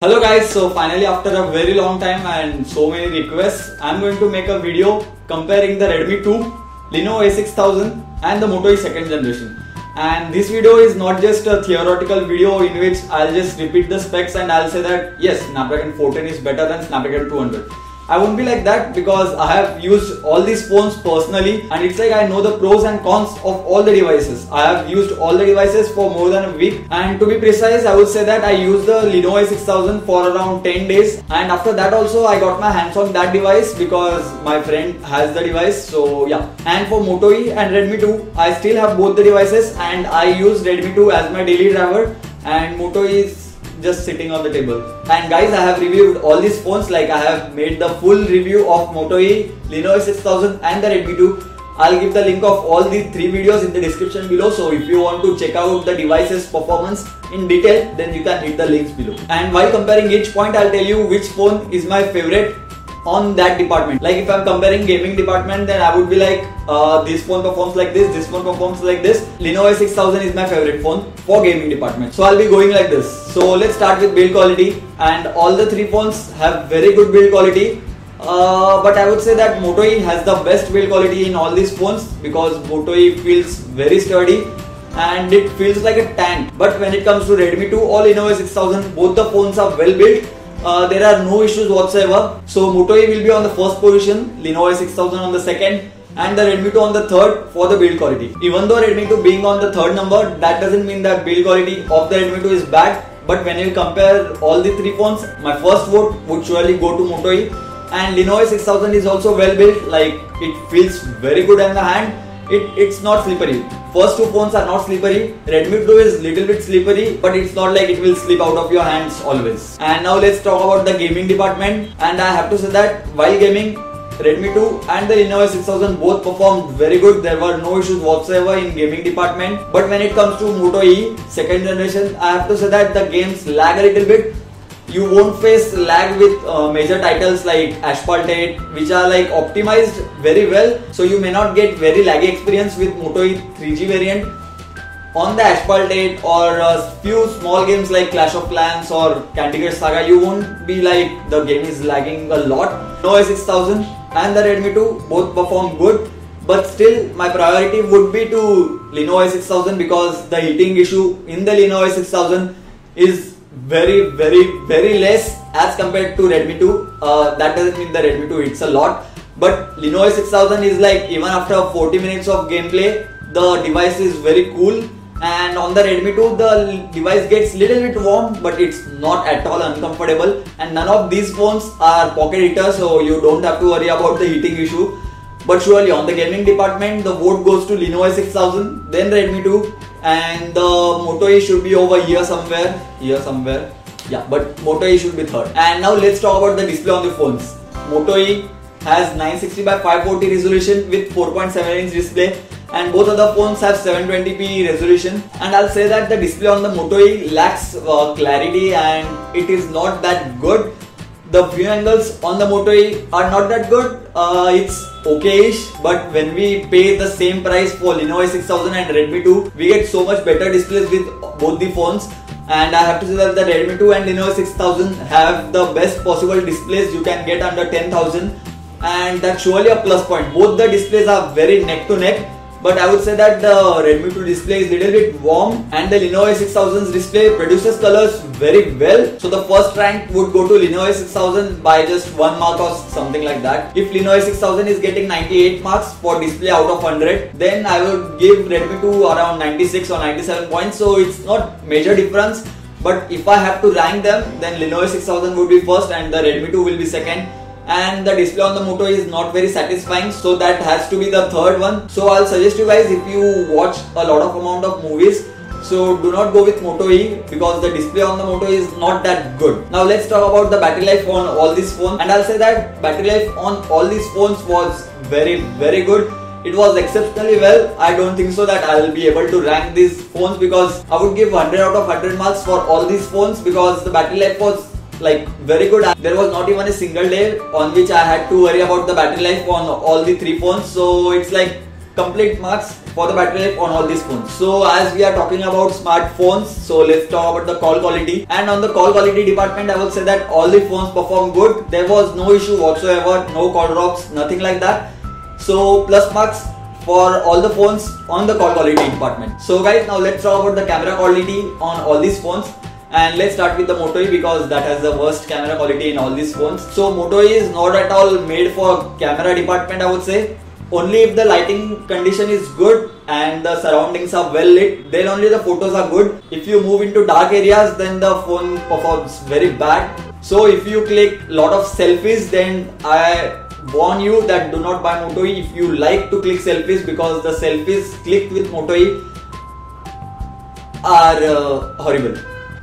Hello guys, so finally after a very long time and so many requests, I'm going to make a video comparing the Redmi 2, Lenovo A6000 and the Moto E second generation. And this video is not just a theoretical video in which I'll just repeat the specs and I'll say that yes, Snapdragon 410 is better than Snapdragon 200. I won't be like that because I have used all these phones personally and it's like I know the pros and cons of all the devices. I have used all the devices for more than a week, and to be precise I would say that I used the Lenovo A6000 for around 10 days, and after that also I got my hands on that device because my friend has the device. So yeah, and for Moto E and Redmi 2 I still have both the devices and I use Redmi 2 as my daily driver and Moto E is just sitting on the table. And guys, I have reviewed all these phones, like I have made the full review of Moto E, Lenovo A6000 and the Redmi 2. I'll give the link of all the three videos in the description below, so if you want to check out the device's performance in detail, then you can hit the links below. And while comparing each point, I'll tell you which phone is my favorite on that department. Like if I'm comparing gaming department, then I would be like this phone performs like this phone performs like this. Lenovo A6000 is my favorite phone for gaming department. So I'll be going like this. So let's start with build quality, and all the three phones have very good build quality. But I would say that Moto E has the best build quality in all these phones because Moto E feels very sturdy and it feels like a tank. But when it comes to Redmi 2 or Lenovo A6000, both the phones are well built. There are no issues whatsoever. So Moto E will be on the first position, Lenovo A6000 on the second, and the Redmi 2 on the third for the build quality. Even though Redmi 2 being on the third number, that doesn't mean that build quality of the Redmi 2 is bad. But when you compare all the three phones, my first vote would surely go to Moto E. And Lenovo A6000 is also well built, like it feels very good in the hand. It's not slippery. First two phones are not slippery. Redmi 2 is little bit slippery, but it's not like it will slip out of your hands always. And now let's talk about the gaming department. And I have to say that while gaming, Redmi 2 and the Lenovo A6000 both performed very good. There were no issues whatsoever in gaming department. But when it comes to Moto E second generation, I have to say that the games lag a little bit. You won't face lag with major titles like Asphalt 8, which are like optimized very well, so you may not get very laggy experience with Moto E 3G variant. On the Asphalt 8 or a few small games like Clash of Clans or Candy Crush Saga, you won't be like the game is lagging a lot. Lenovo A6000 and the Redmi 2 both perform good, but still my priority would be to Lenovo A6000 because the heating issue in the Lenovo A6000 is very less as compared to Redmi 2. That doesn't mean the Redmi 2 hits a lot, but Lenovo A6000 is like even after 40 minutes of gameplay, the device is very cool. And on the Redmi 2, the device gets little bit warm, but it's not at all uncomfortable. And none of these phones are pocket heaters, so you don't have to worry about the heating issue. But surely on the gaming department, the vote goes to Lenovo A6000, then Redmi 2, and the Moto E should be over here somewhere. Yeah, but Moto E should be third. And now let's talk about the display on the phones. Moto E has 960 by 540 resolution with 4.7-inch display, and both of the phones have 720p resolution. And I'll say that the display on the Moto E lacks clarity and it is not that good. The view angles on the Moto E are not that good. It's okay-ish, but when we pay the same price for Lenovo A6000 and Redmi 2, we get so much better displays with both the phones. And I have to say that the Redmi 2 and Lenovo A6000 have the best possible displays you can get under 10,000, and that's surely a plus point. Both the displays are very neck to neck, but I would say that the Redmi 2 display is little bit warm and the Lenovo A6000's display produces colors very well. So the first rank would go to Lenovo A6000 by just 1 mark or something like that. If Lenovo A6000 is getting 98 marks for display out of 100, then I would give Redmi 2 around 96 or 97 points. So it's not major difference. But if I have to rank them, then Lenovo A6000 would be first and the Redmi 2 will be second. And the display on the Moto E is not very satisfying, so that has to be the third one. So I'll suggest you guys, if you watch a lot of amount of movies, so do not go with Moto E because the display on the Moto E is not that good. Now let's talk about the battery life on all these phones, and I'll say that battery life on all these phones was very good. It was exceptionally well. I don't think so that I will be able to rank these phones because I would give 100 out of 100 marks for all these phones because the battery life was like very good. There was not even a single day on which I had to worry about the battery life on all the three phones, so it's like complete marks for the battery life on all these phones. So as we are talking about smartphones, so let's talk about the call quality. And on the call quality department, I would say that all the phones perform good. There was no issue whatsoever, no call drops, nothing like that. So plus marks for all the phones on the call quality department. So guys, now let's talk about the camera quality on all these phones. And let's start with the Moto E because that has the worst camera quality in all these phones. So Moto E is not at all made for camera department, I would say. Only if the lighting condition is good and the surroundings are well lit, then only the photos are good. If you move into dark areas, then the phone performs very bad. So if you click lot of selfies, then I warn you that do not buy Moto E if you like to click selfies, because the selfies clicked with Moto E are horrible.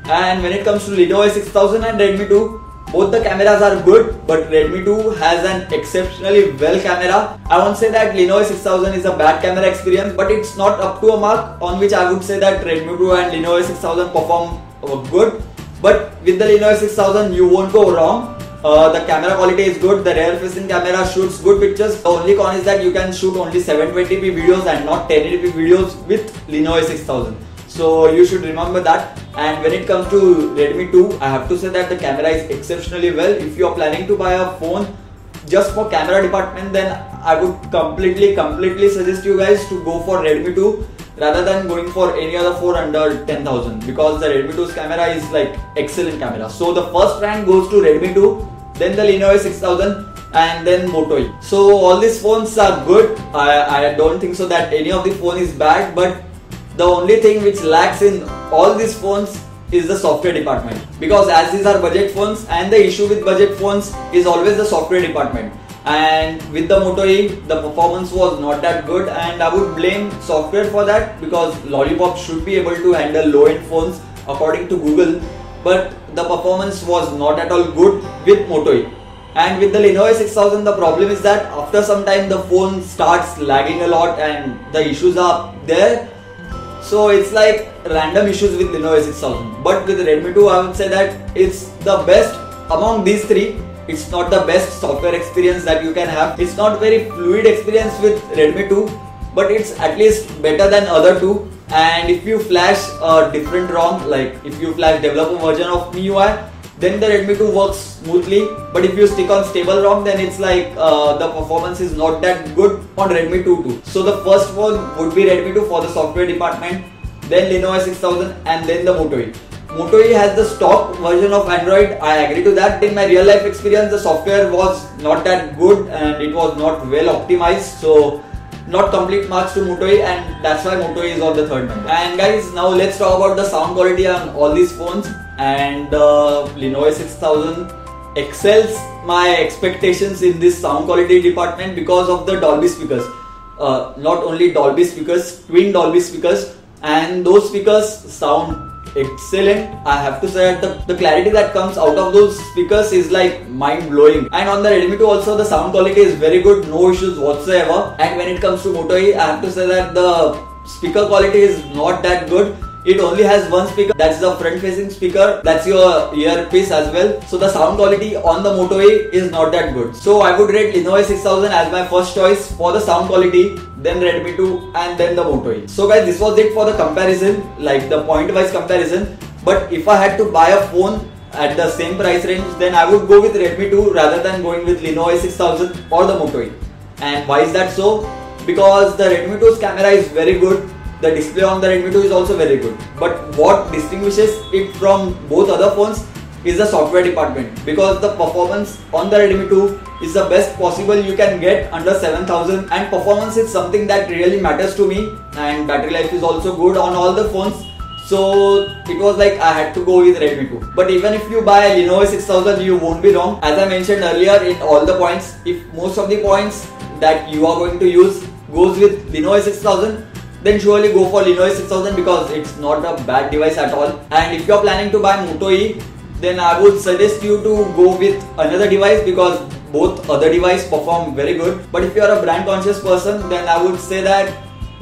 And when it comes to Lenovo A6000 and Redmi 2, both the cameras are good, but Redmi 2 has an exceptionally well camera. I won't say that Lenovo A6000 is a bad camera experience, but it's not up to a mark on which I would say that Redmi 2 and Lenovo A6000 perform good. But with the Lenovo A6000 you won't go wrong. The camera quality is good, the rear facing camera shoots good pictures. The only con is that you can shoot only 720p videos and not 1080p videos with Lenovo A6000. So you should remember that. And when it comes to Redmi 2, I have to say that the camera is exceptionally well. If you are planning to buy a phone just for camera department, then I would completely suggest you guys to go for Redmi 2 rather than going for any other phone under 10,000, because the Redmi 2's camera is like excellent camera. So the first rank goes to Redmi 2, then the Lenovo A6000 and then Moto E. So all these phones are good. I don't think so that any of the phone is bad, but the only thing which lacks in all these phones is the software department, because as these are budget phones, and the issue with budget phones is always the software department. And with the Moto E, the performance was not that good, and I would blame software for that, because Lollipop should be able to handle low-end phones according to Google, but the performance was not at all good with Moto E. And with the Lenovo A6000, the problem is that after some time the phone starts lagging a lot and the issues are there. So it's like random issues with Lenovo A6000. But with Redmi 2, I would say that it's the best among these three. It's not the best software experience that you can have. It's not very fluid experience with Redmi 2, but it's at least better than other two. And if you flash a different ROM, like if you flash developer version of MIUI, then the Redmi 2 works smoothly. But if you stick on stable ROM, then it's like the performance is not that good on Redmi 2 too. So the first one would be Redmi 2 for the software department, then Lenovo A6000 and then the Moto E. Moto E has the stock version of Android, I agree to that. In my real life experience, the software was not that good and it was not well optimized. So not complete marks to Moto E, and that's why Moto E is on the third number. And guys, now let's talk about the sound quality on all these phones. And Lenovo A6000 excels my expectations in this sound quality department because of the Dolby speakers. Not only Dolby speakers, twin Dolby speakers, and those speakers sound excellent. I have to say that the clarity that comes out of those speakers is like mind blowing. And on the Redmi 2 also, the sound quality is very good, no issues whatsoever. And when it comes to Moto E, I have to say that the speaker quality is not that good. It only has one speaker, that's the front facing speaker, that's your earpiece as well. So the sound quality on the Moto E is not that good. So I would rate Lenovo A6000 as my first choice for the sound quality, then Redmi 2 and then the Moto E. So guys, this was it for the comparison, like the point wise comparison. But if I had to buy a phone at the same price range, then I would go with Redmi 2 rather than going with Lenovo A6000 or the Moto E. And why is that so? Because the Redmi 2's camera is very good. The display on the Redmi 2 is also very good. But what distinguishes it from both other phones is the software department, because the performance on the Redmi 2 is the best possible you can get under 7000, and performance is something that really matters to me, and battery life is also good on all the phones. So it was like I had to go with Redmi 2. But even if you buy a Lenovo A6000, you won't be wrong. As I mentioned earlier, in all the points, if most of the points that you are going to use goes with Lenovo A6000, then surely go for Lenovo A6000, because it's not a bad device at all. And if you are planning to buy Moto E, then I would suggest you to go with another device, because both other devices perform very good. But if you are a brand conscious person, then I would say that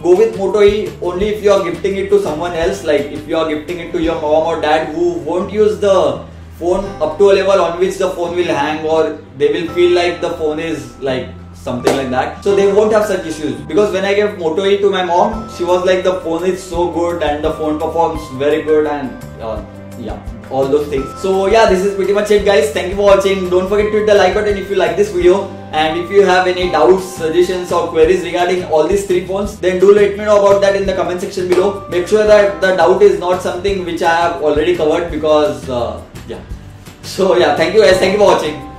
go with Moto E only if you are gifting it to someone else, like if you are gifting it to your mom or dad who won't use the phone up to a level on which the phone will hang, or they will feel like the phone is like something like that. So they won't have such issues, because when I gave Moto E to my mom, she was like, the phone is so good and the phone performs very good, and yeah, all those things. So yeah, this is pretty much it, guys. Thank you for watching. Don't forget to hit the like button if you like this video, and if you have any doubts, suggestions or queries regarding all these three phones, then do let me know about that in the comment section below. Make sure that the doubt is not something which I have already covered, because yeah. So yeah, thank you guys, thank you for watching.